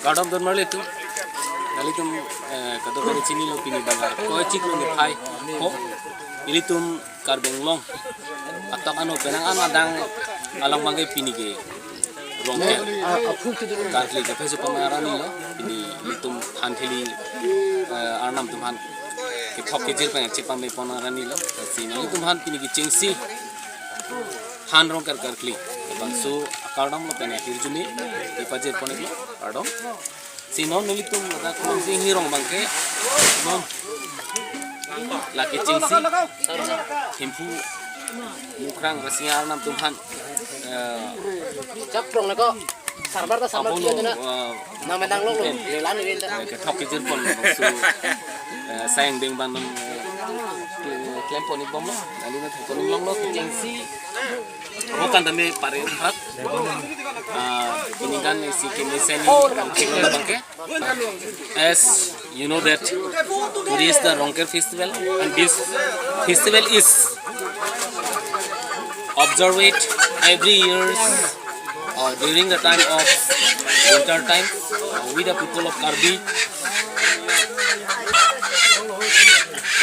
Kadam don marle tu kali tum kado kado chini lo pini bangar ko chik lo ni phai ho ili tum karbeng long atak anu penang an adang alang mangai pini ke rongkel karli ke phesu pamara ni lo pini ili tum hanthili arnam tum han ke thok ke jil pang chipam me pamara ni lo sin ili tum han pini ke chengsi han rong karli bangsu akardam lo pena hirjuni ipajer ponik lo pardon sinon nilitum ada kumsing hirong bangke non laki cingsi himpu mukrang rasiar nam Tuhan caprong nako sarbar ta sambar dia na na medang lo lelan ni ke thok ke jirpon bangsu sayang ding ban klempon ibom lo ali na thokon long lo cingsi bukan dami pare hat ini kan si kemisen bangke as you know that today is the Rongker festival and this festival is observed every year during the time of winter time with the people of Karbi.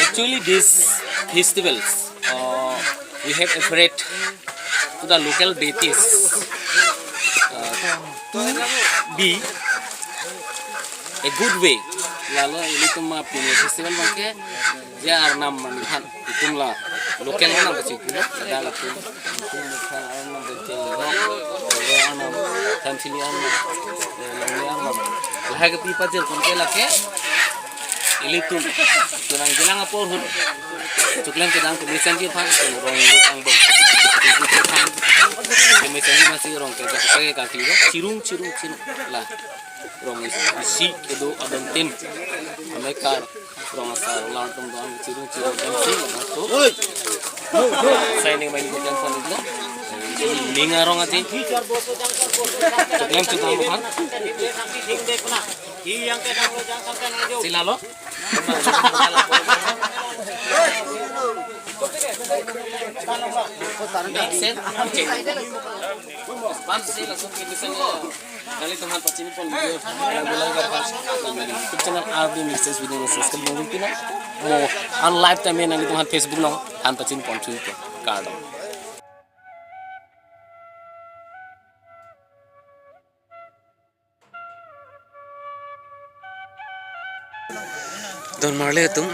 Actually these festivals we have afraid to the local deities to be a good way. Lalu ini tuh mah punya festival bangke, dia arnam mandihan itu lah lokal mana begitu, ada laku, itu lokal arnam begitu, arnam tamsili arnam, langli arnam, lah ke pipa jer bangke lake, ini tuh kurang jelang apa pun, cuklan kedang kemisan dia pan, orang orang bang. Kemisannya masih rong kayak kaki lo, cirung lah, rong isi itu ada tim, mereka rong asal lantung doang cirung MC, masuk, saya nih main bukan phone itu, linga rong aja, cuklam cuklam bukan, sila lo, Sen, pansi langsung ke misalnya kali teman pacini pun video yang belajar bahasa YouTube channel RD Mixes video subscribe mungkin mau on live time yang teman Facebook nong han pacini pun cuy card don marle tum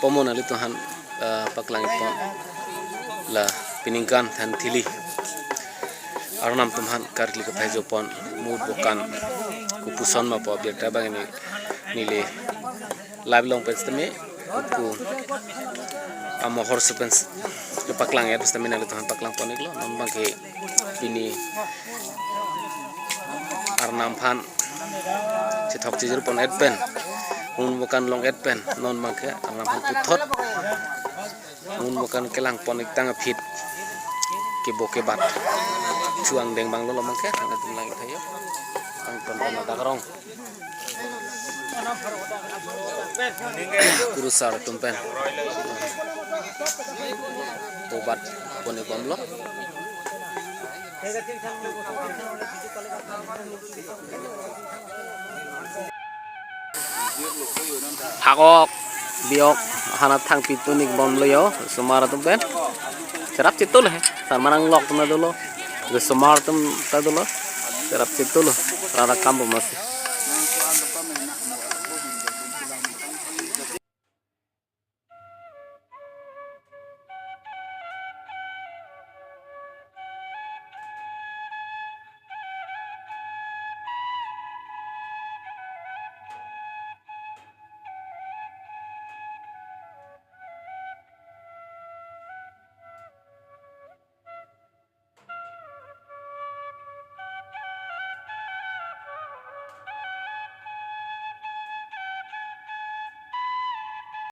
pomon ali tuhan paklang ipo la piningkan than thili arnam tumhan karli ka phaijo pon mud bokan kupuson ma po beta bang ni nile live long page tame ku amo horse pens ke paklang ya pes tame nale tuhan paklang pon iglo non bang ke pini arnam phan chithok chijur pon adpen un bokan long adpen non bang ke arnam phan puthot un bukan kelang ponik tang fit ke boke bat chuang deng bang lo mangke ana tum lang thayo ang ton ana dagrong kurusar tumpen obat pone bomlo hakok biok hanap thang pitunik bom loyo sumara tumpen serap citul he sarmanang lok tuna dulu ge sumar tum ta dulu serap citul rara kambo masih